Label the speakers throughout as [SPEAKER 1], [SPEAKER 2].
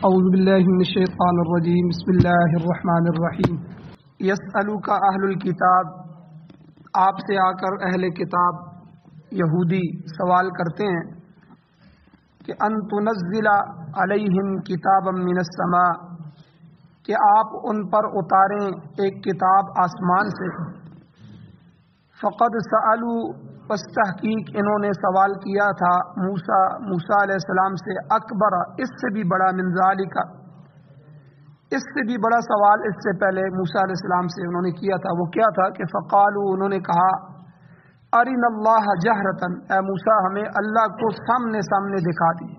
[SPEAKER 1] اعوذ باللہ من الشیطان الرجیم بسم اللہ الرحمن الرحیم یسألک اہل الکتاب، آپ سے آ کر اہل کتاب یہودی سوال کرتے ہیں کہ ان تنزل علیہم کتابا من السماء، کہ آپ ان پر اتاریں ایک کتاب آسمان سے. فقد سألوا، پس تحقیق انہوں نے سوال کیا تھا موسیٰ علیہ السلام سے، اکبر، اس سے بھی بڑا، من ذالک، اس سے بھی بڑا سوال اس سے پہلے موسیٰ علیہ السلام سے انہوں نے کیا تھا. وہ کیا تھا کہ فقالوا، انہوں نے کہا، ارنا اللہ جہرتن، اے موسیٰ ہمیں اللہ کو سامنے سامنے دکھا دی.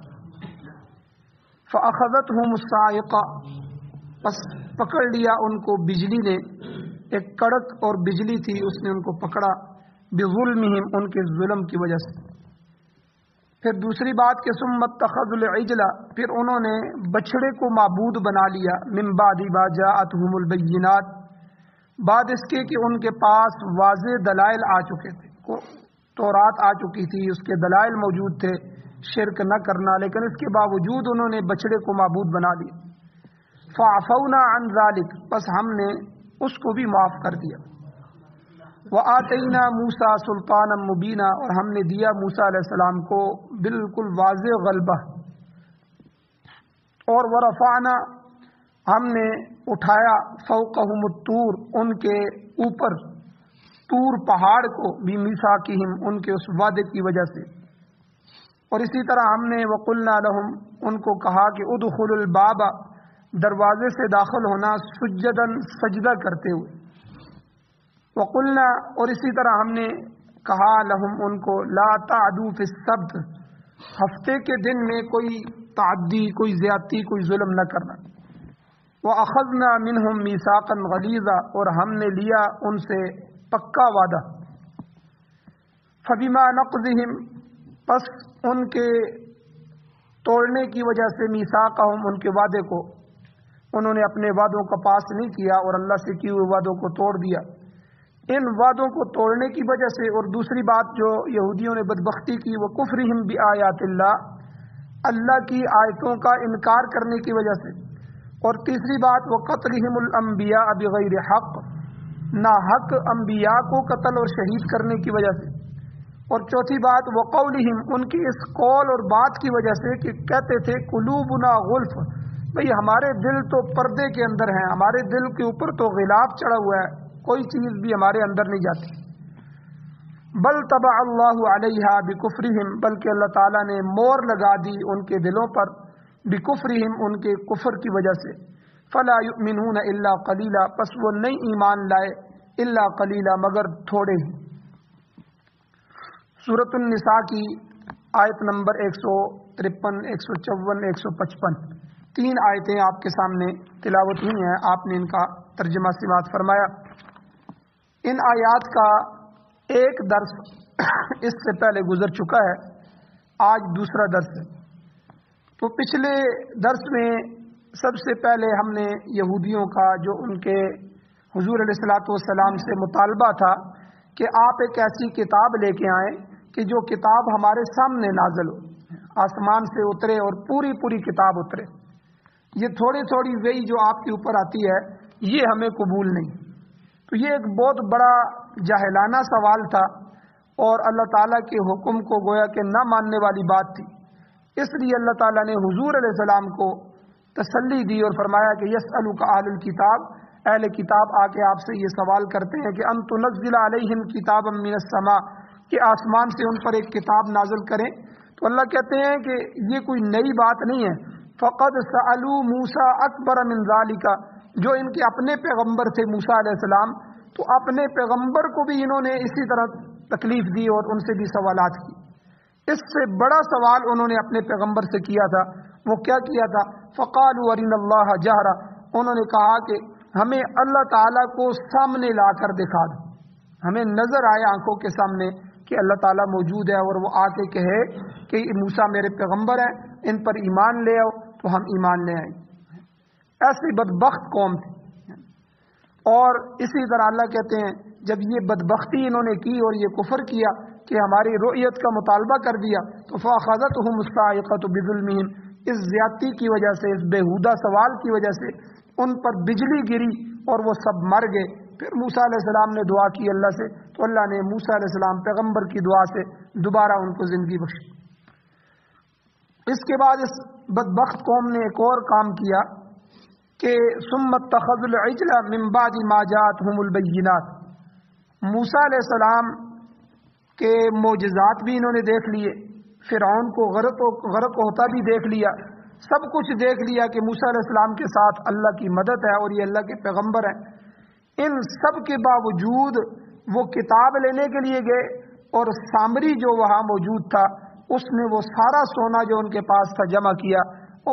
[SPEAKER 1] فاخذتہم الصاعقہ، پس پکڑ لیا ان کو بجلی نے، ایک کڑک اور بجلی تھی، اس نے ان کو پکڑا، بظلمہم، ان کے ظلم کی وجہ سے. پھر دوسری بات کہ ثم اتخذوا العجل، پھر انہوں نے بچھڑے کو معبود بنا لیا، من بعد ما جاءتہم البینات، بعد اس کے کہ ان کے پاس واضح دلائل آ چکے تھے، تورات آ چکی تھی، اس کے دلائل موجود تھے شرک نہ کرنا، لیکن اس کے باوجود انہوں نے بچھڑے کو معبود بنا لیا. فعفونا عن ذلک، پس ہم نے اس کو بھی معاف کر دیا. وآتینا موسیٰ سلطانا مبینا، اور ہم نے دیا موسیٰ علیہ السلام کو بالکل واضح غلبہ. اور ورفعنا، ہم نے اٹھایا، فوقہم الطور، ان کے اوپر طور پہاڑ کو، بمیثاقہم، ان کے اس وعدے کی وجہ سے. اور اسی طرح ہم نے وقلنا لہم، ان کو کہا کہ ادخلوا الباب، دروازے سے داخل ہونا، سجدن، سجدہ کرتے ہوئے. وقلنا، اور اسی طرح ہم نے کہا لہم، ان کو، لا تعدوا فی السبت، ہفتے کے دن میں کوئی تعدی، کوئی زیادتی، کوئی ظلم نہ کرنا. وَأَخَذْنَا مِنْهُمْ مِيثَاقًا غَلِيظًا، اور ہم نے لیا ان سے پکا وعدہ. فَبِمَا نَقْضِهِمْ، پس ان کے توڑنے کی وجہ سے، میثاقہم، ان کے وعدے کو، انہوں نے اپنے وعدوں کا پاس نہیں کیا اور اللہ سے کیے ہوئے وعدوں کو توڑ دیا. ان وعدوں کو توڑنے کی وجہ سے، اور دوسری بات جو یہودیوں نے بدبختی کی، وہ کفرہم بآیات اللہ، اللہ کی آیتوں کا انکار کرنے کی وجہ سے. اور تیسری بات، وہ قتلہم الانبیاء بغیر حق، نہ حق انبیاء کو قتل اور شہید کرنے کی وجہ سے. اور چوتھی بات، وہ قولہم، ان کی اس قول اور بات کی وجہ سے کہ کہتے تھے قلوبنا غلف، بھئی ہمارے دل تو پردے کے اندر ہیں، ہمارے دل کے اوپر تو غلاف چڑھا ہوا ہے، کوئی چیز بھی ہمارے اندر نہیں جاتی. بل طبع اللہ علیہا بکفرہم، بلکہ اللہ تعالیٰ نے مور لگا دی ان کے دلوں پر، بکفرہم، ان کے کفر کی وجہ سے. فلا یؤمنون الا قلیلا، پس وہ نہیں ایمان لائے، الا قلیلا، مگر تھوڑے ہی. سورۃ النساء کی آیت نمبر 153، 154، 155، 3 آیتیں آپ کے سامنے تلاوت ہوئی ہیں، آپ نے ان کا ترجمہ سماعت فرمایا. ان آیات کا ایک درس اس سے پہلے گزر چکا ہے، آج دوسرا درس ہے. تو پچھلے درس میں سب سے پہلے ہم نے یہودیوں کا، جو ان کے حضور علیہ الصلوۃ والسلام سے مطالبہ تھا کہ آپ ایک ایسی کتاب لے کے آئیں کہ جو کتاب ہمارے سامنے نازل ہو، آسمان سے اترے اور پوری پوری کتاب اترے. یہ تھوڑی تھوڑی وحی جو آپ کے اوپر آتی ہے، یہ ہمیں قبول نہیں. تو یہ ایک بہت بڑا جاہلانہ سوال تھا، اور اللہ تعالیٰ کے حکم کو گویا کہ نہ ماننے والی بات تھی. اس لیے اللہ تعالیٰ نے حضور علیہ السلام کو تسلی دی اور فرمایا کہ یسألک اہل الکتاب، اہل کتاب آ کے آپ سے یہ سوال کرتے ہیں کہ ان تنزل علیہم کتابا من السماء، کہ آسمان سے ان پر ایک کتاب نازل کریں. تو اللہ کہتے ہیں کہ یہ کوئی نئی بات نہیں ہے. فقد سألوا موسیٰ اکبر من ذالک، جو ان کے اپنے پیغمبر تھے موسیٰ علیہ السلام، تو اپنے پیغمبر کو بھی انہوں نے اسی طرح تکلیف دی اور ان سے بھی سوالات کی. اس سے بڑا سوال انہوں نے اپنے پیغمبر سے کیا تھا. وہ کیا کیا تھا؟ فقالوا ارنا اللہ جہرا، انہوں نے کہا کہ ہمیں اللہ تعالیٰ کو سامنے لا کر دکھا دو، ہمیں نظر آئے آنکھوں کے سامنے کہ اللہ تعالیٰ موجود ہے، اور وہ آ کے کہے کہ موسیٰ میرے پیغمبر ہیں، ان پر ایمان لے آؤ، تو ہم ایمان لے آئیں. ایسی بدبخت قوم تھی. اور اسی طرح اللہ کہتے ہیں جب یہ بدبختی انہوں نے کی اور یہ کفر کیا کہ ہماری رؤیت کا مطالبہ کر دیا، تو فاخذتہم الصاعقۃ بظلمہم، اس زیادتی کی وجہ سے، اس بےہودہ سوال کی وجہ سے ان پر بجلی گری اور وہ سب مر گئے۔ پھر موسیٰ علیہ السلام نے دعا کی اللہ سے، تو اللہ نے موسیٰ علیہ السلام پیغمبر کی دعا سے دوبارہ ان کو زندگی بخشی۔ اس کے بعد اس بدبخت قوم نے ایک اور کام کیا کہ ثم اتخذوا العجل من بعد ما جاءتهم البینات، موسیٰ علیہ السلام کے معجزات بھی انہوں نے دیکھ لیے، فرعون کو غرق ہوتا بھی دیکھ لیا، سب کچھ دیکھ لیا کہ موسیٰ علیہ السلام کے ساتھ اللہ کی مدد ہے اور یہ اللہ کے پیغمبر ہیں۔ ان سب کے باوجود وہ کتاب لینے کے لیے گئے اور سامری جو وہاں موجود تھا اس نے وہ سارا سونا جو ان کے پاس تھا جمع کیا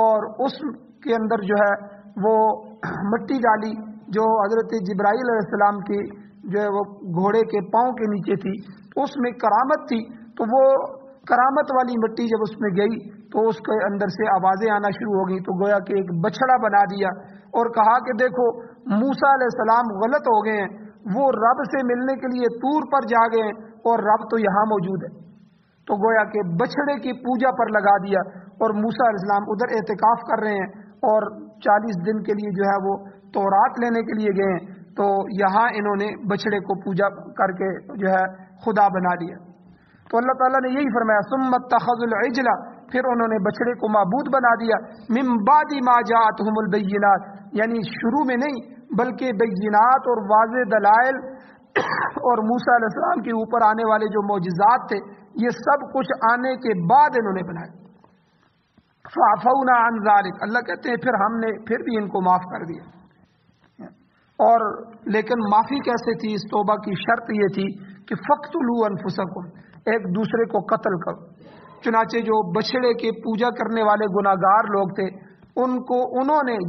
[SPEAKER 1] اور اس کے اندر جو ہے وہ مٹی ڈالی جو حضرت جبرائیل علیہ السلام کی جو ہے وہ گھوڑے کے پاؤں کے نیچے تھی، اس میں کرامت تھی، تو وہ کرامت والی مٹی جب اس میں گئی تو اس کے اندر سے آوازیں آنا شروع ہو گئی، تو گویا کہ ایک بچڑا بنا دیا اور کہا کہ دیکھو موسیٰ علیہ السلام غلط ہو گئے ہیں، وہ رب سے ملنے کے لیے طور پر جا گئے ہیں اور رب تو یہاں موجود ہے۔ تو گویا کہ بچڑے کی پوجا پر لگا دیا اور موسیٰ علیہ السلام ادھر اعتکاف کر رہے ہیں اور 40 دن کے لیے جو ہے وہ تورات لینے کے لیے گئے ہیں، تو یہاں انہوں نے بچڑے کو پوجا کر کے جو ہے خدا بنا لیا۔ تو اللہ تعالیٰ نے یہی فرمایا ثم اتخذوا العجل، پھر انہوں نے بچڑے کو معبود بنا دیا، من بعد ما جاءتهم البینات، یعنی شروع میں نہیں بلکہ بینات اور واضح دلائل اور موسیٰ علیہ السلام کے اوپر آنے والے جو معجزات تھے یہ سب کچھ آنے کے بعد انہوں نے بنائے۔ فعفونا عن ذلك، اللہ کہتے ہیں پھر ہم نے پھر بھی ان کو معاف کر دیا۔ اور لیکن معافی کیسے تھی؟ اس توبہ کی شرط یہ تھی کہ فقتلوا انفسکم، ایک دوسرے کو قتل کرو۔ چنانچہ جو بچڑے کے پوجا کرنے والے گناہگار لوگ تھے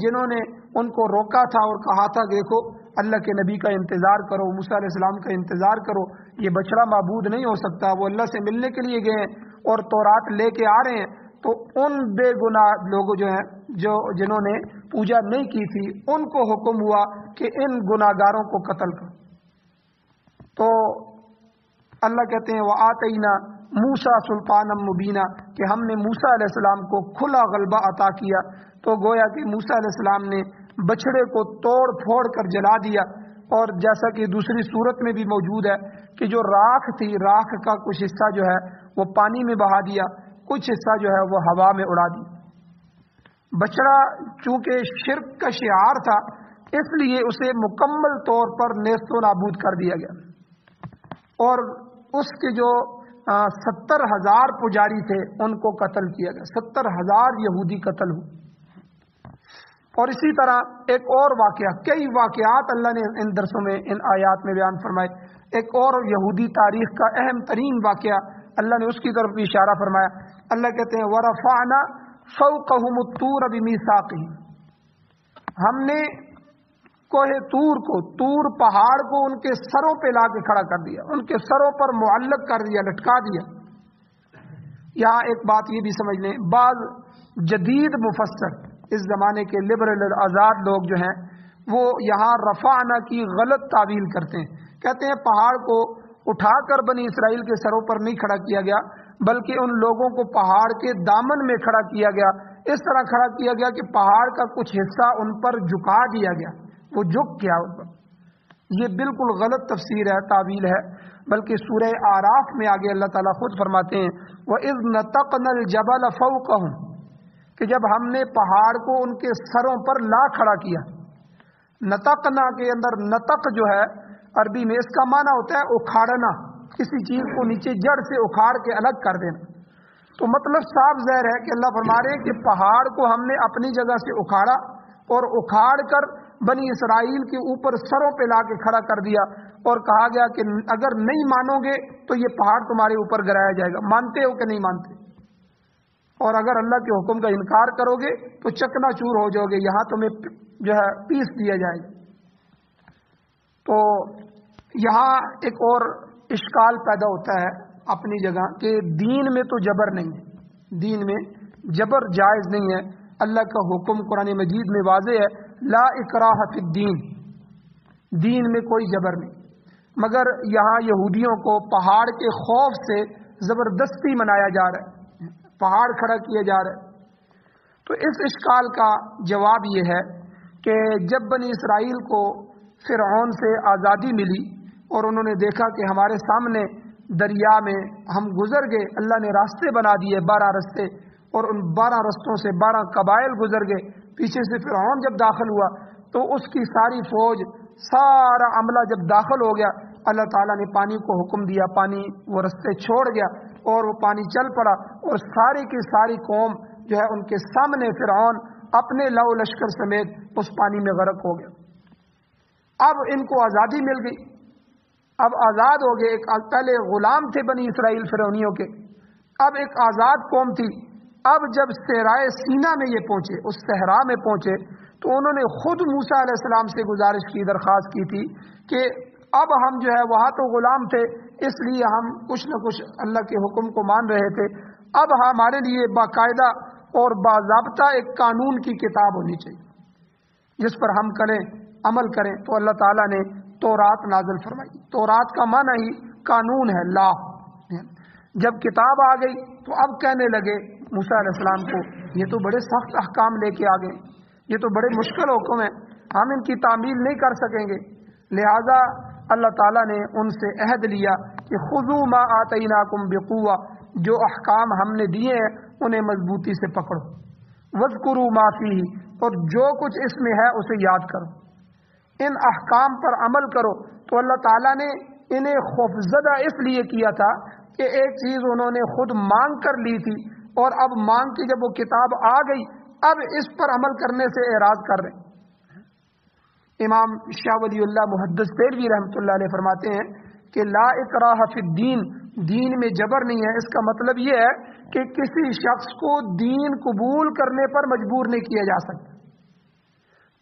[SPEAKER 1] جنہوں نے ان کو روکا تھا اور کہا تھا دیکھو اللہ کے نبی کا انتظار کرو، موسیٰ علیہ السلام کا انتظار کرو، یہ بچڑا معبود نہیں ہو سکتا، وہ اللہ سے ملنے کے لیے گئے ہیں اور تورات لے کے آ رہے ہیں، تو ان بے گناہ لوگوں جنہوں نے پوجا نہیں کی تھی ان کو حکم ہوا کہ ان گناہگاروں کو قتل کرو۔ تو اللہ کہتے ہیں وَآتَيْنَا موسیٰ سلطانا مبینا، کہ ہم نے موسیٰ علیہ السلام کو کھلا غلبہ عطا کیا۔ تو گویا کہ موسیٰ علیہ السلام نے بچڑے کو توڑ پھوڑ کر جلا دیا، اور جیسا کہ دوسری صورت میں بھی موجود ہے کہ جو راکھ تھی، راکھ کا کچھ حصہ جو ہے وہ پانی میں بہا دیا، کچھ حصہ جو ہے وہ ہوا میں اڑا دیا۔ بچڑا چونکہ شرک کا شعار تھا اس لیے اسے مکمل طور پر نیست و نابود کر دیا گیا، اور اس کے جو 70,000 پجاری تھے ان کو قتل کیا گیا، 70,000 یہودی قتل ہوئے۔ اور اسی طرح ایک اور واقعہ، کئی واقعات اللہ نے ان درسوں میں ان آیات میں بیان فرمائے۔ ایک اور یہودی تاریخ کا اہم ترین واقعہ اللہ نے اس کی طرف بھی اشارہ فرمایا۔ اللہ کہتے ہیں وَرَفَعْنَا فَوْقَهُمُ الطُّورَ بِمِيثَاقِهِمْ، ہم نے کوہ طور پہاڑ کو ان کے سروں پہ لا کے کھڑا کر دیا، ان کے سروں پر معلق کر دیا، لٹکا دیا۔ یہاں ایک بات یہ بھی سمجھ لیں، بعض جدید مفسر اس زمانے کے لبرل آزاد لوگ جو ہیں وہ یہاں رفعنا کی غلط تعویل کرتے ہیں، کہتے ہیں پہاڑ کو اٹھا کر بنی اسرائیل کے سروں پر نہیں کھڑا کیا گیا بلکہ ان لوگوں کو پہاڑ کے دامن میں کھڑا کیا گیا، اس طرح کھڑا کیا گیا کہ پہاڑ کا کچھ حصہ ان پر جھکا دیا گیا، وہ جھک گیا ان پر۔ یہ بالکل غلط تفسیر ہے، تعویل ہے، بلکہ سورہ اعراف میں آگے اللہ تعالیٰ خود فرماتے ہیں وَإِذْ نَتَقْنَا الْجَبَلَ فَوْقَهُمْ، کہ جب ہم نے پہاڑ کو ان کے سروں پر لا کھڑا کیا۔ نتقنا کے اندر نتق جو ہے عربی میں اس کا معنی ہوتا ہے اکھاڑنا، کسی چیز کو نیچے جڑ سے اکھاڑ کے الگ کر دینا۔ تو مطلب صاف ظاہر ہے کہ اللہ فرما رہے ہیں کہ پہاڑ کو ہم نے اپنی جگہ سے اکھاڑا اور اکھاڑ کر بنی اسرائیل کے اوپر سروں پہ لا کے کھڑا کر دیا، اور کہا گیا کہ اگر نہیں مانو گے تو یہ پہاڑ تمہارے اوپر گرایا جائے گا، مانتے ہو کہ نہیں مانتے؟ اور اگر اللہ کے حکم کا انکار کرو گے تو چکنا چور ہو جاؤ گے، یہاں تمہیں جو ہے پیس دیا جائے گا۔ تو یہاں ایک اور اشکال پیدا ہوتا ہے اپنی جگہ کہ دین میں تو جبر نہیں ہے، دین میں جبر جائز نہیں ہے۔ اللہ کا حکم قرآن مجید میں واضح ہے لا اکراہ فی الدین، دین میں کوئی جبر نہیں، مگر یہاں یہودیوں کو پہاڑ کے خوف سے زبردستی منایا جا رہا ہے، پہاڑ کھڑا کیا جا رہا ہے۔ تو اس اشکال کا جواب یہ ہے کہ جب بنی اسرائیل کو فرعون سے آزادی ملی اور انہوں نے دیکھا کہ ہمارے سامنے دریا میں ہم گزر گئے، اللہ نے راستے بنا دیے 12 راستے، اور ان 12 رستوں سے 12 قبائل گزر گئے، پیچھے سے فرعون جب داخل ہوا تو اس کی ساری فوج، سارا عملہ جب داخل ہو گیا، اللہ تعالیٰ نے پانی کو حکم دیا، پانی وہ رستے چھوڑ گیا اور وہ پانی چل پڑا، اور ساری کی ساری قوم جو ہے ان کے سامنے فرعون اپنے لو لشکر سمیت اس پانی میں غرق ہو گیا۔ اب ان کو آزادی مل گئی، اب آزاد ہو گئے۔ پہلے غلام تھے بنی اسرائیل فرعونیوں کے، اب ایک آزاد قوم تھی۔ اب جب صحرائے سینا میں یہ پہنچے، اس صحرا میں پہنچے، تو انہوں نے خود موسیٰ علیہ السلام سے گزارش کی، درخواست کی تھی کہ اب ہم جو ہے وہاں تو غلام تھے، اس لیے ہم کچھ نہ کچھ اللہ کے حکم کو مان رہے تھے، اب ہمارے لیے باقاعدہ اور باضابطہ ایک قانون کی کتاب ہونی چاہیے جس پر ہم کریں، عمل کریں۔ تو اللہ تعالیٰ نے تورات نازل فرمائی۔ تورات کا معنی ہی قانون ہے، لا۔ جب کتاب آ گئی تو اب کہنے لگے موسیٰ علیہ السلام کو، یہ تو بڑے سخت احکام لے کے آ گئے، یہ تو بڑے مشکل حکم ہیں، ہم ان کی تعمیل نہیں کر سکیں گے۔ لہذا اللہ تعالیٰ نے ان سے عہد لیا کہ خذوا ما آتیناکم بقوہ، جو احکام ہم نے دیے ہیں انہیں مضبوطی سے پکڑو، واذکروا ما فیہ، اور جو کچھ اس میں ہے اسے یاد کرو، ان احکام پر عمل کرو۔ تو اللہ تعالیٰ نے انہیں خوفزدہ اس لیے کیا تھا کہ ایک چیز انہوں نے خود مانگ کر لی تھی، اور اب مانگ کے جب وہ کتاب آ گئی اب اس پر عمل کرنے سے اعراض کر رہے ہیں۔ امام شاہ ولی اللہ محدث دہلوی رحمۃ اللہ علیہ فرماتے ہیں کہ لا اکراہ فی الدین، دین میں جبر نہیں ہے۔ اس کا مطلب یہ ہے کہ کسی شخص کو دین قبول کرنے پر مجبور نہیں کیا جا سکتا،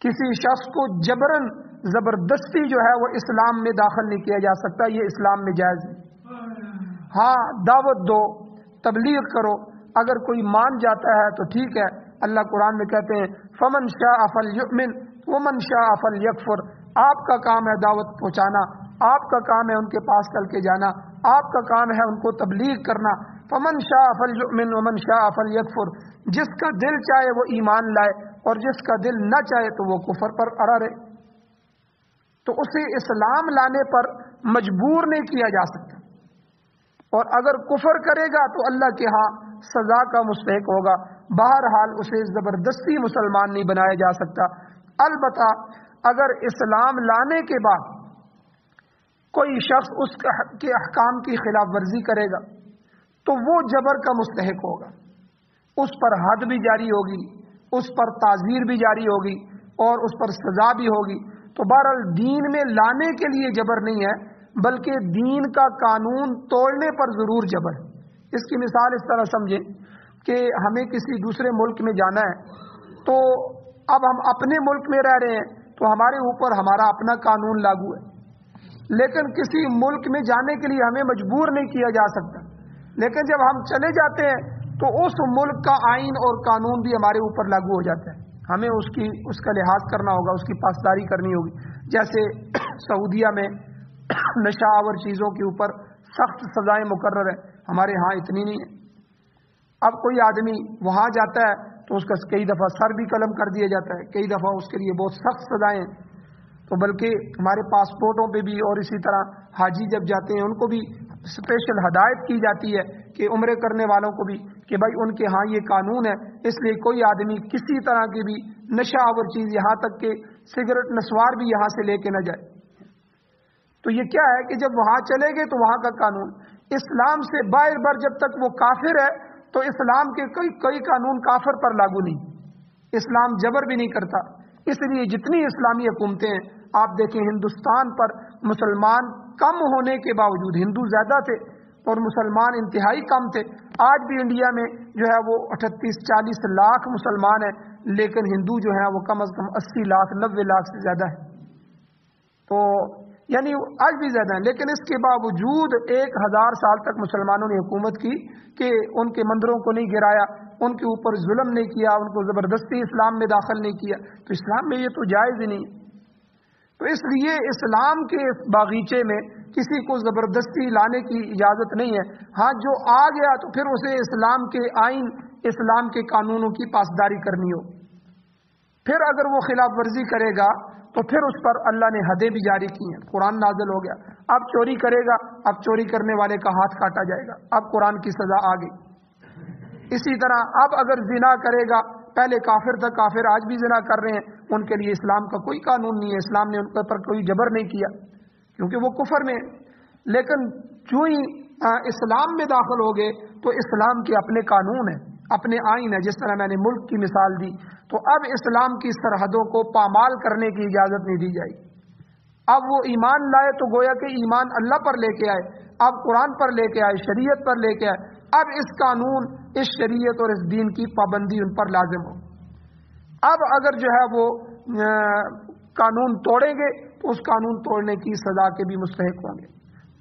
[SPEAKER 1] کسی شخص کو جبرن زبردستی جو ہے وہ اسلام میں داخل نہیں کیا جا سکتا، یہ اسلام میں جائز نہیں۔ ہاں دعوت دو، تبلیغ کرو، اگر کوئی مان جاتا ہے تو ٹھیک ہے۔ اللہ قرآن میں کہتے ہیں فمن شاء فلیؤمن ومن شاء فلیکفر، آپ کا کام ہے دعوت پہنچانا، آپ کا کام ہے ان کے پاس چل کے جانا، آپ کا کام ہے ان کو تبلیغ کرنا۔ فمن شاء فلیؤمن ومن شاء فلیکفر، جس کا دل چاہے وہ ایمان لائے اور جس کا دل نہ چاہے تو وہ کفر پر اڑا رہے۔ تو اسے اسلام لانے پر مجبور نہیں کیا جا سکتا، اور اگر کفر کرے گا تو اللہ کے ہاں سزا کا مستحق ہوگا۔ بہرحال اسے زبردستی مسلمان نہیں بنایا جا سکتا۔ البتہ اگر اسلام لانے کے بعد کوئی شخص اس کے احکام کی خلاف ورزی کرے گا تو وہ جبر کا مستحق ہوگا، اس پر حد بھی جاری ہوگی، اس پر تعزیر بھی جاری ہوگی اور اس پر سزا بھی ہوگی۔ تو بہرحال دین میں لانے کے لیے جبر نہیں ہے، بلکہ دین کا قانون توڑنے پر ضرور جبر ہے۔ اس کی مثال اس طرح سمجھیں کہ ہمیں کسی دوسرے ملک میں جانا ہے، تو اب ہم اپنے ملک میں رہ رہے ہیں تو ہمارے اوپر ہمارا اپنا قانون لاگو ہے، لیکن کسی ملک میں جانے کے لیے ہمیں مجبور نہیں کیا جا سکتا۔ لیکن جب ہم چلے جاتے ہیں تو اس ملک کا آئین اور قانون بھی ہمارے اوپر لاگو ہو جاتا ہے، ہمیں اس کا لحاظ کرنا ہوگا، اس کی پاسداری کرنی ہوگی۔ جیسے سعودیہ میں نشہ آور چیزوں کے اوپر سخت سزائیں مقرر ہیں، ہمارے ہاں اتنی نہیں ہے۔ اب کوئی آدمی وہاں جاتا ہے تو اس کا کئی دفعہ سر بھی قلم کر دیا جاتا ہے، کئی دفعہ اس کے لیے بہت سخت سزائیں ہیں۔ تو بلکہ ہمارے پاسپورٹوں پہ بھی اور اسی طرح حاجی جب جاتے ہیں ان کو بھی اسپیشل ہدایت کی جاتی ہے کہ عمرے کرنے والوں کو بھی کہ بھائی ان کے ہاں یہ قانون ہے، اس لیے کوئی آدمی کسی طرح کی بھی نشہ آور چیز، یہاں تک کہ سگریٹ نسوار بھی یہاں سے لے کے نہ جائے۔ تو یہ کیا ہے کہ جب وہاں چلے گئے تو وہاں کا قانون اسلام سے باہر بر، جب تک وہ کافر ہے تو اسلام کے کئی قانون کافر پر لاگو نہیں، اسلام جبر بھی نہیں کرتا۔ اس لیے جتنی اسلامی حکومتیں ہیں آپ دیکھیں، ہندوستان پر مسلمان کم ہونے کے باوجود، ہندو زیادہ تھے اور مسلمان انتہائی کم تھے، آج بھی انڈیا میں جو ہے وہ 38-40 لاکھ مسلمان ہیں، لیکن ہندو جو ہیں وہ کم از کم 80 لاکھ 90 لاکھ سے زیادہ ہے، تو یعنی آج بھی زیادہ ہیں۔ لیکن اس کے باوجود 1000 سال تک مسلمانوں نے حکومت کی کہ ان کے مندروں کو نہیں گرایا، ان کے اوپر ظلم نہیں کیا، ان کو زبردستی اسلام میں داخل نہیں کیا۔ تو اسلام میں یہ تو جائز ہی نہیں۔ تو اس لیے اسلام کے باغیچے میں کسی کو زبردستی لانے کی اجازت نہیں ہے۔ ہاں جو آ گیا تو پھر اسے اسلام کے آئین اسلام کے قانونوں کی پاسداری کرنی ہو. پھر اگر وہ خلاف ورزی کرے گا تو پھر اس پر اللہ نے حدیں بھی جاری کی ہیں. قرآن نازل ہو گیا. اب چوری کرے گا، اب چوری کرنے والے کا ہاتھ کاٹا جائے گا. اب قرآن کی سزا آ گئی. اسی طرح اب اگر زنا کرے گا، پہلے کافر تھا، کافر آج بھی زنا کر رہے ہیں، ان کے لیے اسلام کا کوئی قانون نہیں ہے. اسلام نے ان پر کوئی جبر نہیں کیا کیونکہ وہ کفر میں. لیکن جو ہی اسلام میں داخل ہو گئے تو اسلام کے اپنے قانون ہیں، اپنے آئین ہے. جس طرح میں نے ملک کی مثال دی، تو اب اسلام کی سرحدوں کو پامال کرنے کی اجازت نہیں دی جائے. اب وہ ایمان لائے تو گویا کہ ایمان اللہ پر لے کے آئے، اب قرآن پر لے کے آئے، شریعت پر لے کے آئے. اب اس قانون، اس شریعت اور اس دین کی پابندی ان پر لازم ہو. اب اگر جو ہے وہ قانون توڑیں گے تو اس قانون توڑنے کی سزا کے بھی مستحق ہوں گے.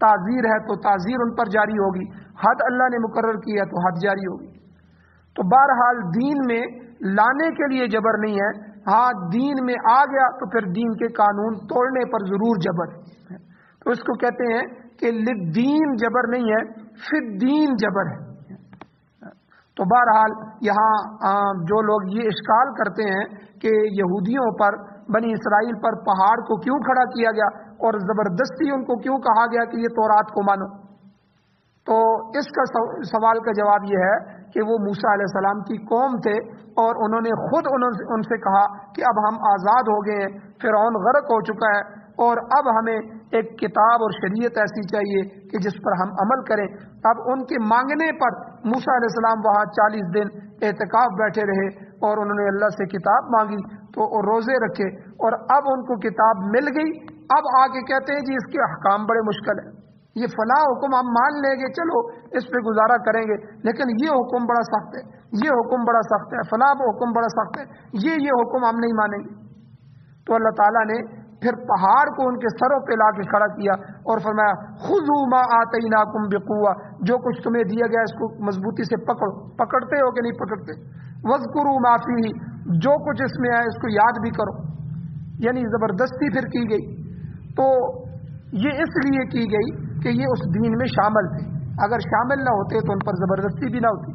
[SPEAKER 1] تعزیر ہے تو تعزیر ان پر جاری ہوگی، حد اللہ نے مقرر کی ہے تو حد جاری ہوگی. تو بہرحال دین میں لانے کے لیے جبر نہیں ہے. ہاں دین میں آ گیا تو پھر دین کے قانون توڑنے پر ضرور جبر ہے. تو اس کو کہتے ہیں کہ للدین جبر نہیں ہے، فی الدین جبر ہے. تو بہرحال یہاں جو لوگ یہ اشکال کرتے ہیں کہ یہودیوں پر، بنی اسرائیل پر پہاڑ کو کیوں کھڑا کیا گیا اور زبردستی ان کو کیوں کہا گیا کہ یہ تورات کو مانو، تو اس کا سوال کا جواب یہ ہے کہ وہ موسیٰ علیہ السلام کی قوم تھے اور انہوں نے خود ان سے کہا کہ اب ہم آزاد ہو گئے ہیں، فرعون غرق ہو چکا ہے، اور اب ہمیں ایک کتاب اور شریعت ایسی چاہیے کہ جس پر ہم عمل کریں. اب ان کے مانگنے پر موسیٰ علیہ السلام وہاں 40 دن اعتکاف بیٹھے رہے اور انہوں نے اللہ سے کتاب مانگی تو روزے رکھے، اور اب ان کو کتاب مل گئی. اب آ کے کہتے ہیں جی اس کے احکام بڑے مشکل ہیں، یہ فلاں حکم ہم مان لیں گے، چلو اس پہ گزارا کریں گے، لیکن یہ حکم بڑا سخت ہے، یہ حکم بڑا سخت ہے، فلاں حکم بڑا سخت ہے، یہ حکم ہم نہیں مانیں گے. تو اللہ تعالیٰ نے پھر پہاڑ کو ان کے سروں پہ لا کے کھڑا کیا اور فرمایا خذوا ما آتیناکم بقوہ، جو کچھ تمہیں دیا گیا اس کو مضبوطی سے پکڑو. پکڑتے ہو کہ نہیں پکڑتے؟ واذکروا ما فیہ، جو کچھ اس میں ہے اس کو یاد بھی کرو. یعنی زبردستی پھر کی گئی. تو یہ اس لیے کی گئی کہ یہ اس دین میں شامل تھے، اگر شامل نہ ہوتے تو ان پر زبردستی بھی نہ ہوتی.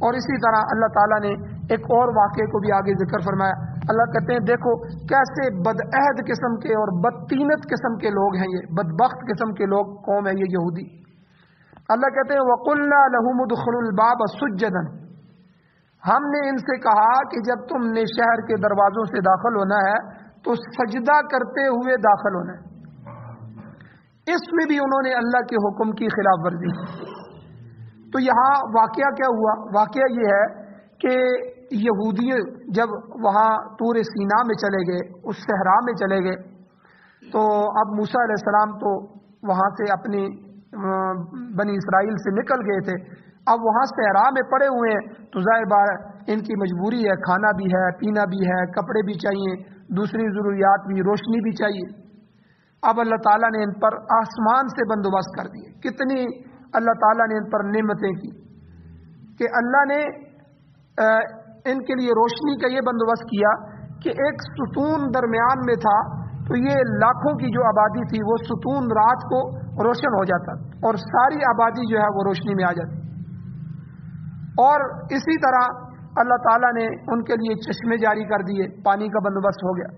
[SPEAKER 1] اور اسی طرح اللہ تعالیٰ نے ایک اور واقعے کو بھی آگے ذکر فرمایا. اللہ کہتے ہیں دیکھو کیسے بدعہد قسم کے اور بدتینت قسم کے لوگ ہیں، یہ بدبخت قسم کے لوگ قوم ہے یہ یہودی. اللہ کہتے ہیں وَقُلْنَا لَهُمُ ادْخُلُوا الْبَابَ سُجَّدًا، ہم نے ان سے کہا کہ جب تم نے شہر کے دروازوں سے داخل ہونا ہے تو سجدہ کرتے ہوئے داخل ہونا ہے. اس میں بھی انہوں نے اللہ کے حکم کی خلاف ورزی. تو یہاں واقعہ کیا ہوا؟ واقعہ یہ ہے کہ یہودی جب وہاں طور سینا میں چلے گئے، اس صحرا میں چلے گئے، تو اب موسیٰ علیہ السلام تو وہاں سے اپنی بنی اسرائیل سے نکل گئے تھے، اب وہاں صحرا میں پڑے ہوئے ہیں تو ظاہر بات ان کی مجبوری ہے، کھانا بھی ہے، پینا بھی ہے، کپڑے بھی چاہیے، دوسری ضروریات بھی، روشنی بھی چاہیے. اب اللہ تعالیٰ نے ان پر آسمان سے بندوبست کر دیے. کتنی اللہ تعالیٰ نے ان پر نعمتیں کی کہ اللہ نے ان کے لیے روشنی کا یہ بندوبست کیا کہ ایک ستون درمیان میں تھا، تو یہ لاکھوں کی جو آبادی تھی وہ ستون رات کو روشن ہو جاتا اور ساری آبادی جو ہے وہ روشنی میں آ جاتی. اور اسی طرح اللہ تعالیٰ نے ان کے لیے چشمے جاری کر دیے، پانی کا بندوبست ہو گیا،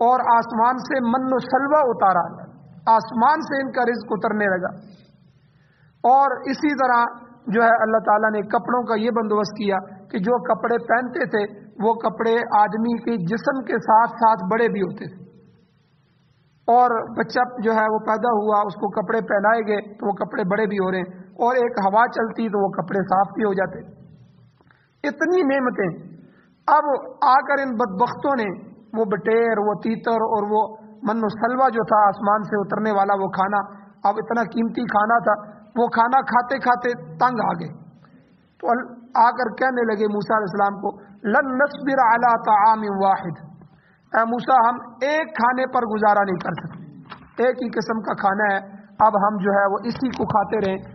[SPEAKER 1] اور آسمان سے من و سلوہ اتارا، آسمان سے ان کا رزق اترنے لگا. اور اسی طرح جو ہے اللہ تعالیٰ نے کپڑوں کا یہ بندوبست کیا کہ جو کپڑے پہنتے تھے وہ کپڑے آدمی کے جسم کے ساتھ ساتھ بڑے بھی ہوتے تھے، اور بچہ جو ہے وہ پیدا ہوا اس کو کپڑے پہنائے گئے تو وہ کپڑے بڑے بھی ہو رہے ہیں، اور ایک ہوا چلتی تو وہ کپڑے صاف بھی ہو جاتے. اتنی نعمتیں. اب آ کر ان بدبختوں نے وہ بٹیر، وہ تیتر اور وہ من و سلوہ جو تھا آسمان سے اترنے والا وہ کھانا، اب اتنا قیمتی کھانا تھا، وہ کھانا کھاتے کھاتے تنگ آ گئے. تو آ کر کہنے لگے موسیٰ علیہ السلام کو لن نصبر علی طعام واحد، اے موسیٰ ہم ایک کھانے پر گزارا نہیں کر سکتے، ایک ہی قسم کا کھانا ہے، اب ہم جو ہے وہ اسی کو کھاتے رہیں،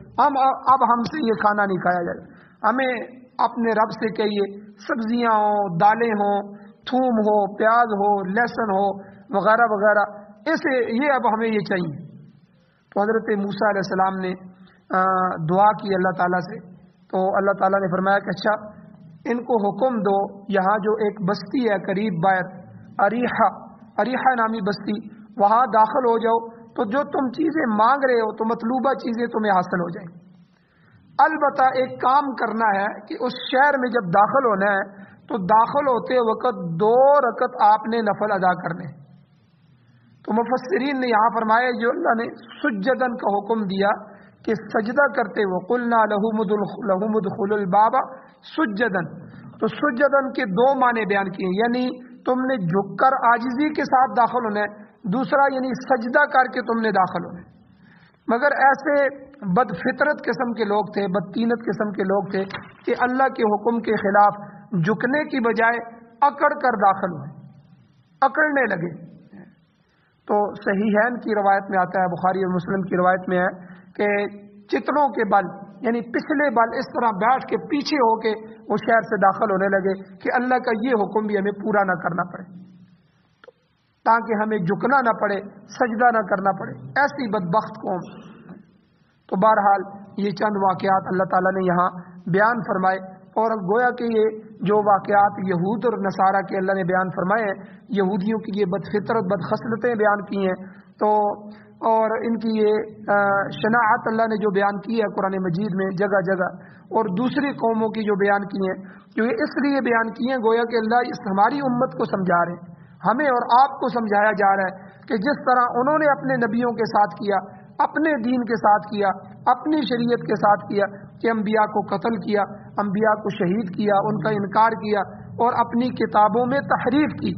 [SPEAKER 1] اب ہم سے یہ کھانا نہیں کھایا جائے. ہمیں اپنے رب سے کہیے سبزیاں ہوں، دالیں ہوں، تھوم ہو، پیاز ہو، لہسن ہو وغیرہ وغیرہ، اسے یہ اب ہمیں یہ چاہیے. تو حضرت موسیٰ علیہ السلام نے دعا کی اللہ تعالیٰ سے، تو اللہ تعالیٰ نے فرمایا کہ اچھا ان کو حکم دو، یہاں جو ایک بستی ہے قریب باہر اریحہ نامی بستی، وہاں داخل ہو جاؤ تو جو تم چیزیں مانگ رہے ہو تو مطلوبہ چیزیں تمہیں حاصل ہو جائیں۔ البتہ ایک کام کرنا ہے کہ اس شہر میں جب داخل ہونا ہے تو داخل ہوتے وقت 2 رکعت آپ نے نفل ادا کرنے۔ تو مفسرین نے یہاں فرمایا جو اللہ نے سجدن کا حکم دیا کہ سجدہ کرتے ہوئے قلنا لہم ادخلوا الباب سجدن، تو سجدن کے 2 معنی بیان کیے، یعنی تم نے جھک کر عاجزی کے ساتھ داخل ہونا ہے، دوسرا یعنی سجدہ کر کے تم نے داخل ہونا ہے۔ مگر ایسے بد فطرت قسم کے لوگ تھے، بدتینت قسم کے لوگ تھے کہ اللہ کے حکم کے خلاف جھکنے کی بجائے اکڑ کر داخل ہوئے، اکڑنے لگے۔ تو صحیحین کی روایت میں آتا ہے، بخاری اور مسلم کی روایت میں ہے کہ چتڑوں کے بل یعنی پچھلے بل اس طرح بیٹھ کے پیچھے ہو کے وہ شہر سے داخل ہونے لگے کہ اللہ کا یہ حکم بھی ہمیں پورا نہ کرنا پڑے، تاکہ ہمیں جھکنا نہ پڑے، سجدہ نہ کرنا پڑے، ایسی بدبخت قوم۔ تو بہرحال یہ چند واقعات اللہ تعالیٰ نے یہاں بیان فرمائے، اور گویا کہ یہ جو واقعات یہود اور نصارہ کے اللہ نے بیان فرمائے ہیں، یہودیوں کی یہ بدفطرت بدخصلتیں بیان کی ہیں، تو اور ان کی یہ شناعت اللہ نے جو بیان کی ہے قرآن مجید میں جگہ جگہ، اور دوسری قوموں کی جو بیان کی ہیں، جو یہ اس لیے بیان کی ہیں گویا کہ اللہ اس ہماری امت کو سمجھا رہے ہیں، ہمیں اور آپ کو سمجھایا جا رہا ہے کہ جس طرح انہوں نے اپنے نبیوں کے ساتھ کیا، اپنے دین کے ساتھ کیا، اپنی شریعت کے ساتھ کیا کہ انبیاء کو قتل کیا، انبیاء کو شہید کیا، ان کا انکار کیا، اور اپنی کتابوں میں تحریف کی،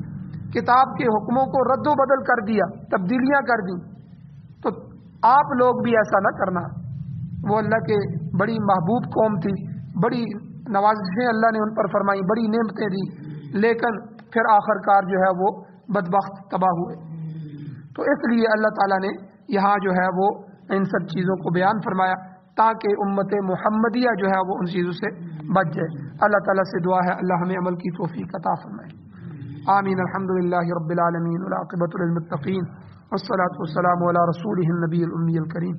[SPEAKER 1] کتاب کے حکموں کو رد و بدل کر دیا، تبدیلیاں کر دیں، تو آپ لوگ بھی ایسا نہ کرنا۔ وہ اللہ کے بڑی محبوب قوم تھی، بڑی نوازشیں اللہ نے ان پر فرمائی، بڑی نعمتیں دی، لیکن پھر آخر کار جو ہے وہ بدبخت تباہ ہوئے۔ تو اس لیے اللہ تعالیٰ نے یہاں جو ہے وہ ان سب چیزوں کو بیان فرمایا تاکہ امت محمدیہ جو ہے وہ ان چیزوں سے بچ جائے۔ اللہ تعالیٰ سے دعا ہے اللہ ہمیں عمل کی توفیق عطا فرمائے، آمین۔ الحمدللہ رب العالمین والعاقبۃ للمتقین والصلاة والسلام علی رسولہ النبی الامی الکریم،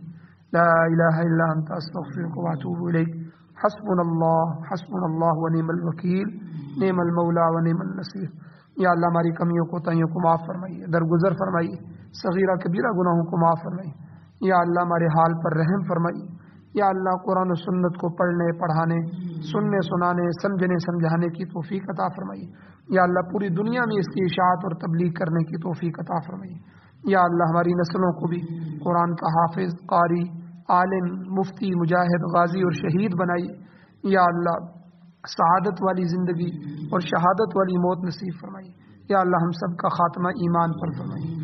[SPEAKER 1] لا الہ الا انت استغفرک واتوب الیک، حسبنا اللہ ونعم الوکیل، نعم المولا ونعم النصیر۔ یا اللہ ہماری کمیوں کو تائیوں کو معاف فرمائیے، درگزر فرمائیے، صغیرہ کبیرہ گناہوں کو معاف فرمائیے۔ یا اللہ ہمارے حال پر رحم فرمائیے۔ یا اللہ قرآن و سنت کو پڑھنے پڑھانے، سننے سنانے، سمجھنے سمجھانے کی توفیق عطا فرمائیے۔ یا اللہ پوری دنیا میں اس کی اشاعت اور تبلیغ کرنے کی توفیق عطا فرمائیے۔ یا اللہ ہماری نسلوں کو بھی قرآن کا حافظ، قاری، عالم، مفتی، مجاہد، غازی اور شہید بنائیے۔ یا اللہ سعادت والی زندگی اور شہادت والی موت نصیب فرمائیے۔ یا اللہ ہم سب کا خاتمہ ایمان پر فرمائیے۔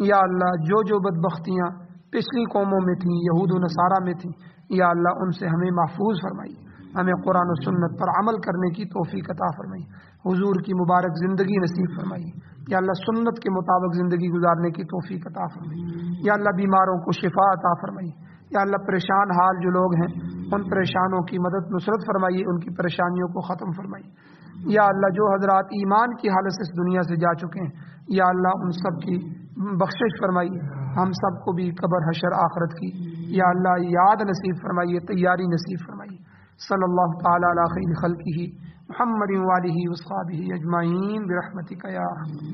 [SPEAKER 1] یا اللہ جو بدبختیاں پچھلی قوموں میں تھیں، یہود و نصارہ میں تھیں، یا اللہ ان سے ہمیں محفوظ فرمائیے، ہمیں قرآن و سنت پر عمل کرنے کی توفیق عطا فرمائیے، حضور کی مبارک زندگی نصیب فرمائیے۔ یا اللہ سنت کے مطابق زندگی گزارنے کی توفیق عطا فرمائیے۔ یا اللہ بیماروں کو شفا عطا فرمائیے۔ یا اللہ پریشان حال جو لوگ ہیں ان پریشانوں کی مدد نصرت فرمائیے، ان کی پریشانیوں کو ختم فرمائیے۔ یا اللہ جو حضرات ایمان کی حالت سے اس دنیا سے جا چکے ہیں، یا اللہ ان سب کی بخشش فرمائیے، ہم سب کو بھی قبر حشر آخرت کی یا اللہ یاد نصیب فرمائیے، تیاری نصیب فرمائیے۔ صلی اللہ تعالی علی خیر خلقہ محمد وآلہ وصحبہ اجمعین برحمتک یا ارحم۔